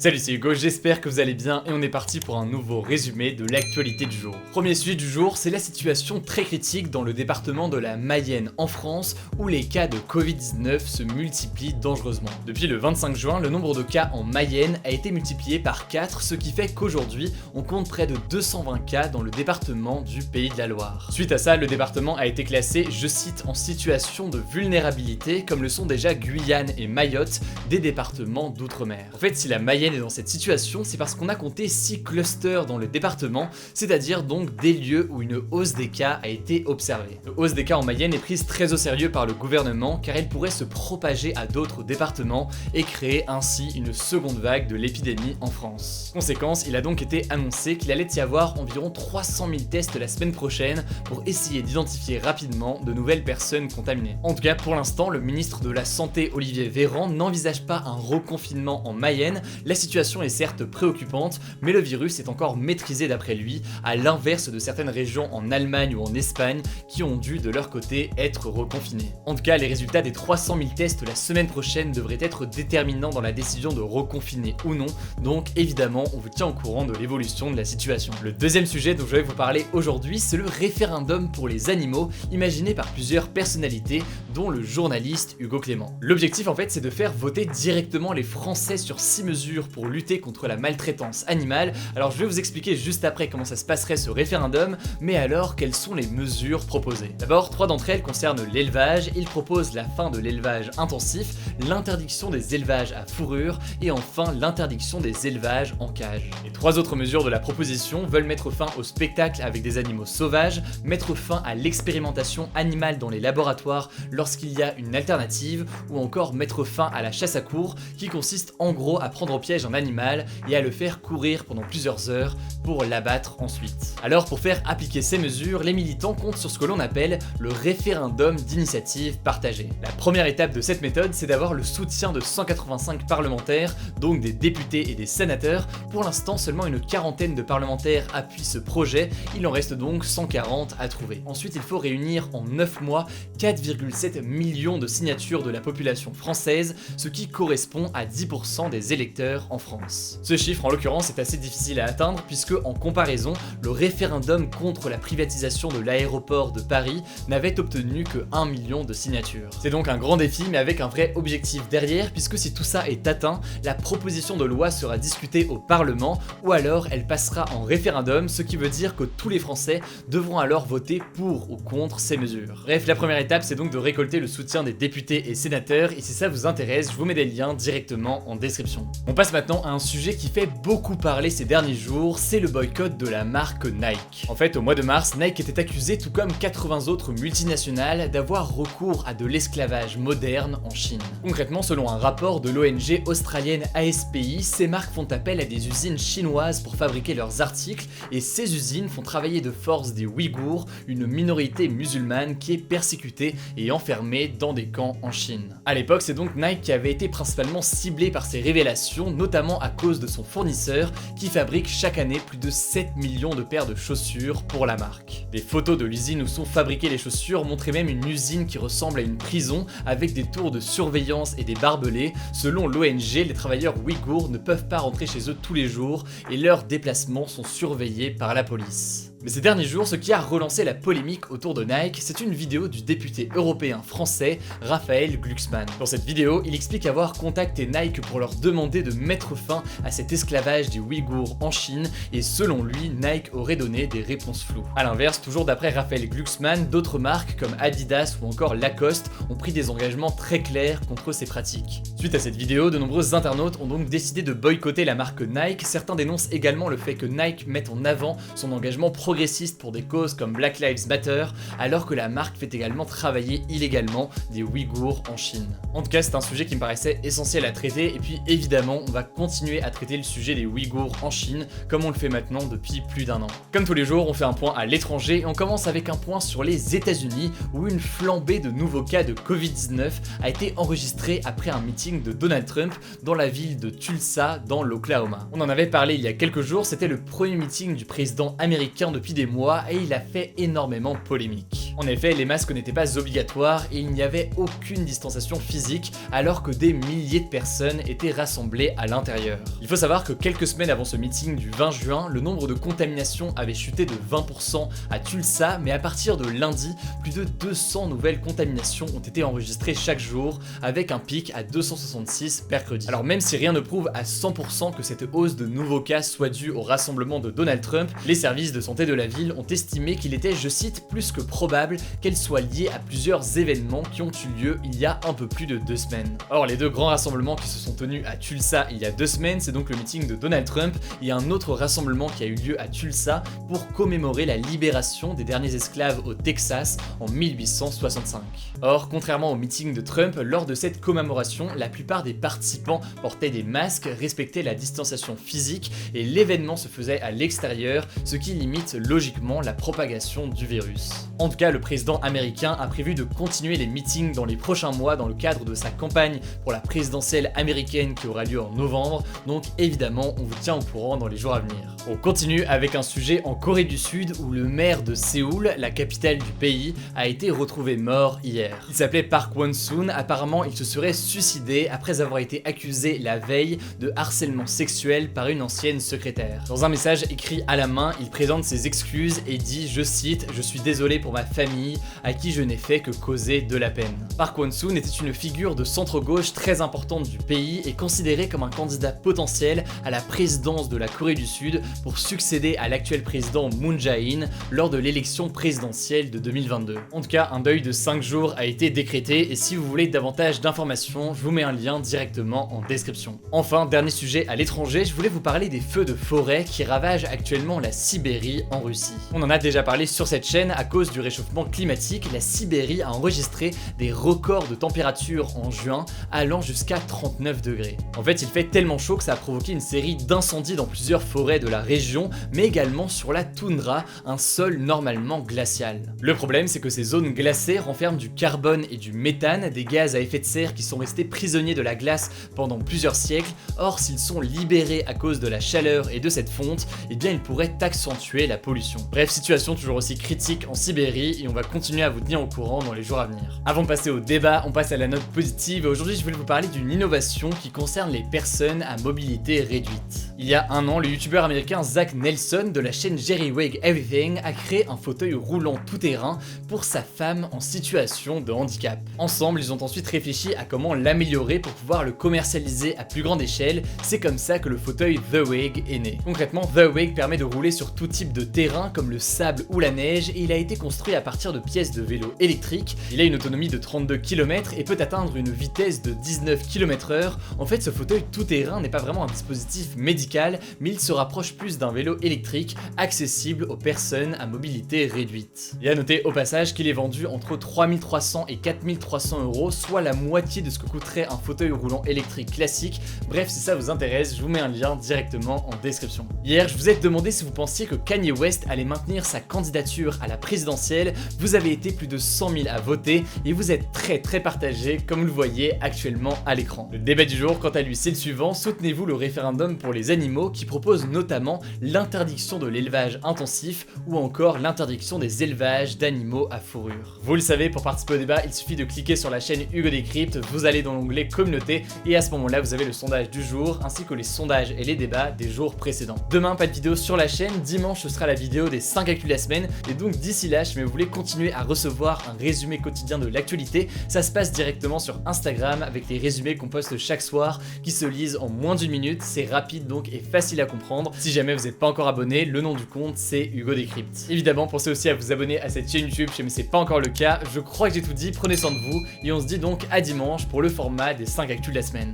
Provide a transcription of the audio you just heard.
Salut, c'est Hugo, j'espère que vous allez bien et on est parti pour un nouveau résumé de l'actualité du jour. Premier sujet du jour, c'est la situation très critique dans le département de la Mayenne en France où les cas de Covid-19 se multiplient dangereusement. Depuis le 25 juin, le nombre de cas en Mayenne a été multiplié par 4, ce qui fait qu'aujourd'hui, on compte près de 220 cas dans le département du Pays de la Loire. Suite à ça, le département a été classé, je cite, en situation de vulnérabilité, comme le sont déjà Guyane et Mayotte, des départements d'outre-mer. En fait, si la Mayenne est dans cette situation, c'est parce qu'on a compté 6 clusters dans le département, c'est-à-dire donc des lieux où une hausse des cas a été observée. La hausse des cas en Mayenne est prise très au sérieux par le gouvernement car elle pourrait se propager à d'autres départements et créer ainsi une seconde vague de l'épidémie en France. Conséquence, il a donc été annoncé qu'il allait y avoir environ 300 000 tests la semaine prochaine pour essayer d'identifier rapidement de nouvelles personnes contaminées. En tout cas, pour l'instant, le ministre de la Santé Olivier Véran n'envisage pas un reconfinement en Mayenne. La situation est certes préoccupante, mais le virus est encore maîtrisé d'après lui, à l'inverse de certaines régions en Allemagne ou en Espagne qui ont dû de leur côté être reconfinées. En tout cas, les résultats des 300 000 tests la semaine prochaine devraient être déterminants dans la décision de reconfiner ou non, donc évidemment on vous tient au courant de l'évolution de la situation. Le deuxième sujet dont je vais vous parler aujourd'hui, c'est le référendum pour les animaux, imaginé par plusieurs personnalités, dont le journaliste Hugo Clément. L'objectif en fait c'est de faire voter directement les Français sur 6 mesures pour lutter contre la maltraitance animale. Alors je vais vous expliquer juste après comment ça se passerait ce référendum, mais alors quelles sont les mesures proposées. D'abord, 3 d'entre elles concernent l'élevage. Il propose la fin de l'élevage intensif, l'interdiction des élevages à fourrure et enfin l'interdiction des élevages en cage. Les 3 autres mesures de la proposition veulent mettre fin au spectacle avec des animaux sauvages, mettre fin à l'expérimentation animale dans les laboratoires lorsqu'il y a une alternative, ou encore mettre fin à la chasse à courre qui consiste en gros à prendre au piège un animal et à le faire courir pendant plusieurs heures pour l'abattre ensuite. Alors pour faire appliquer ces mesures, les militants comptent sur ce que l'on appelle le référendum d'initiative partagée. La première étape de cette méthode, c'est d'avoir le soutien de 185 parlementaires, donc des députés et des sénateurs. Pour l'instant, seulement une quarantaine de parlementaires appuient ce projet, il en reste donc 140 à trouver. Ensuite, il faut réunir en 9 mois 4,7 millions de signatures de la population française, ce qui correspond à 10% des électeurs en France. Ce chiffre en l'occurrence est assez difficile à atteindre puisque en comparaison, le référendum contre la privatisation de l'aéroport de Paris n'avait obtenu que 1 million de signatures. C'est donc un grand défi mais avec un vrai objectif derrière, puisque si tout ça est atteint, la proposition de loi sera discutée au Parlement ou alors elle passera en référendum, ce qui veut dire que tous les Français devront alors voter pour ou contre ces mesures. Bref, la première étape c'est donc de récolter le soutien des députés et sénateurs, et si ça vous intéresse, je vous mets des liens directement en description. On passe maintenant à un sujet qui fait beaucoup parler ces derniers jours, c'est le boycott de la marque Nike. En fait, au mois de mars, Nike était accusé, tout comme 80 autres multinationales, d'avoir recours à de l'esclavage moderne en Chine. Concrètement, selon un rapport de l'ONG australienne ASPI, ces marques font appel à des usines chinoises pour fabriquer leurs articles, et ces usines font travailler de force des Ouïghours, une minorité musulmane qui est persécutée et enfermée dans des camps en Chine. À l'époque, c'est donc Nike qui avait été principalement ciblé par ces révélations, notamment à cause de son fournisseur qui fabrique chaque année plus de 7 millions de paires de chaussures pour la marque. Des photos de l'usine où sont fabriquées les chaussures montraient même une usine qui ressemble à une prison avec des tours de surveillance et des barbelés. Selon l'ONG, les travailleurs ouïghours ne peuvent pas rentrer chez eux tous les jours et leurs déplacements sont surveillés par la police. Mais ces derniers jours, ce qui a relancé la polémique autour de Nike, c'est une vidéo du député européen français Raphaël Glucksmann. Dans cette vidéo, il explique avoir contacté Nike pour leur demander de mettre fin à cet esclavage des Ouïghours en Chine, et selon lui, Nike aurait donné des réponses floues. A l'inverse, toujours d'après Raphaël Glucksmann, d'autres marques comme Adidas ou encore Lacoste ont pris des engagements très clairs contre ces pratiques. Suite à cette vidéo, de nombreux internautes ont donc décidé de boycotter la marque Nike. Certains dénoncent également le fait que Nike mette en avant son engagement progressiste pour des causes comme Black Lives Matter, alors que la marque fait également travailler illégalement des Ouïghours en Chine. En tout cas, c'est un sujet qui me paraissait essentiel à traiter, et puis évidemment, on va continuer à traiter le sujet des Ouïghours en Chine, comme on le fait maintenant depuis plus d'1 an. Comme tous les jours, on fait un point à l'étranger, et on commence avec un point sur les États-Unis, où une flambée de nouveaux cas de Covid-19 a été enregistrée après un meeting de Donald Trump dans la ville de Tulsa, dans l'Oklahoma. On en avait parlé il y a quelques jours, c'était le premier meeting du président américain depuis des mois et il a fait énormément polémique. En effet, les masques n'étaient pas obligatoires et il n'y avait aucune distanciation physique alors que des milliers de personnes étaient rassemblées à l'intérieur. Il faut savoir que quelques semaines avant ce meeting du 20 juin, le nombre de contaminations avait chuté de 20% à Tulsa, mais à partir de lundi, plus de 200 nouvelles contaminations ont été enregistrées chaque jour, avec un pic à 266 mercredi. Alors même si rien ne prouve à 100% que cette hausse de nouveaux cas soit due au rassemblement de Donald Trump, les services de santé de la ville ont estimé qu'il était, je cite, plus que probable qu'elle soit liée à plusieurs événements qui ont eu lieu il y a un peu plus de 2 semaines. Or, les deux grands rassemblements qui se sont tenus à Tulsa il y a 2 semaines, c'est donc le meeting de Donald Trump et un autre rassemblement qui a eu lieu à Tulsa pour commémorer la libération des derniers esclaves au Texas en 1865. Or, contrairement au meeting de Trump, lors de cette commémoration, la plupart des participants portaient des masques, respectaient la distanciation physique et l'événement se faisait à l'extérieur, ce qui limite logiquement la propagation du virus. En tout cas, le président américain a prévu de continuer les meetings dans les prochains mois dans le cadre de sa campagne pour la présidentielle américaine qui aura lieu en novembre, donc évidemment on vous tient au courant dans les jours à venir. On continue avec un sujet en Corée du Sud où le maire de Séoul, la capitale du pays, a été retrouvé mort hier. Il s'appelait Park Won-soon, apparemment il se serait suicidé après avoir été accusé la veille de harcèlement sexuel par une ancienne secrétaire. Dans un message écrit à la main, il présente ses excuses et dit, je cite, « Je suis désolé pour ma famille, à qui je n'ai fait que causer de la peine ». Park Won-soon était une figure de centre-gauche très importante du pays et considéré comme un candidat potentiel à la présidence de la Corée du Sud pour succéder à l'actuel président Moon Jae-in lors de l'élection présidentielle de 2022. En tout cas, un deuil de 5 jours a été décrété et si vous voulez davantage d'informations, je vous mets un lien directement en description. Enfin, dernier sujet à l'étranger, je voulais vous parler des feux de forêt qui ravagent actuellement la Sibérie en Russie. On en a déjà parlé sur cette chaîne, à cause du réchauffement climatique, la Sibérie a enregistré des records de température en juin allant jusqu'à 39 degrés. En fait, il fait tellement chaud que ça a provoqué une série d'incendies dans plusieurs forêts de la région, mais également sur la toundra, un sol normalement glacial. Le problème, c'est que ces zones glacées renferment du carbone et du méthane, des gaz à effet de serre qui sont restés prisonniers de la glace pendant plusieurs siècles. Or, s'ils sont libérés à cause de la chaleur et de cette fonte, eh bien ils pourraient accentuer la pollution. Bref, situation toujours aussi critique en Sibérie et on va continuer à vous tenir au courant dans les jours à venir. Avant de passer au débat, on passe à la note positive et aujourd'hui je voulais vous parler d'une innovation qui concerne les personnes à mobilité réduite. Il y a un an, le youtubeur américain Zach Nelson de la chaîne Jerry Wig Everything a créé un fauteuil roulant tout-terrain pour sa femme en situation de handicap. Ensemble, ils ont ensuite réfléchi à comment l'améliorer pour pouvoir le commercialiser à plus grande échelle. C'est comme ça que le fauteuil The Wig est né. Concrètement, The Wig permet de rouler sur tout type de terrain comme le sable ou la neige et il a été construit à partir de pièces de vélo électriques. Il a une autonomie de 32 km et peut atteindre une vitesse de 19 km/h. En fait, ce fauteuil tout-terrain n'est pas vraiment un dispositif médical, mais il se rapproche plus d'un vélo électrique accessible aux personnes à mobilité réduite. Et à noter au passage qu'il est vendu entre 3300 et 4300 €, soit la moitié de ce que coûterait un fauteuil roulant électrique classique. Bref, si ça vous intéresse, je vous mets un lien directement en description. Hier, je vous ai demandé si vous pensiez que Kanye West allait maintenir sa candidature à la présidentielle. Vous avez été plus de 100 000 à voter et vous êtes très partagés comme vous le voyez actuellement à l'écran. Le débat du jour, quant à lui, c'est le suivant. Soutenez-vous le référendum pour les animaux qui propose notamment l'interdiction de l'élevage intensif ou encore l'interdiction des élevages d'animaux à fourrure. Vous le savez, pour participer au débat, il suffit de cliquer sur la chaîne Hugo Décrypte, vous allez dans l'onglet communauté et à ce moment-là, vous avez le sondage du jour ainsi que les sondages et les débats des jours précédents. Demain, pas de vidéo sur la chaîne, dimanche ce sera la vidéo des 5 actus de la semaine et donc d'ici là, si vous voulez continuer à recevoir un résumé quotidien de l'actualité, ça se passe directement sur Instagram avec les résumés qu'on poste chaque soir qui se lisent en moins d'1 minute, c'est rapide donc et facile à comprendre. Si jamais vous n'êtes pas encore abonné, le nom du compte c'est Hugo Décrypte. Évidemment, pensez aussi à vous abonner à cette chaîne YouTube si jamais c'est pas encore le cas, je crois que j'ai tout dit, prenez soin de vous et on se dit donc à dimanche pour le format des 5 actus de la semaine.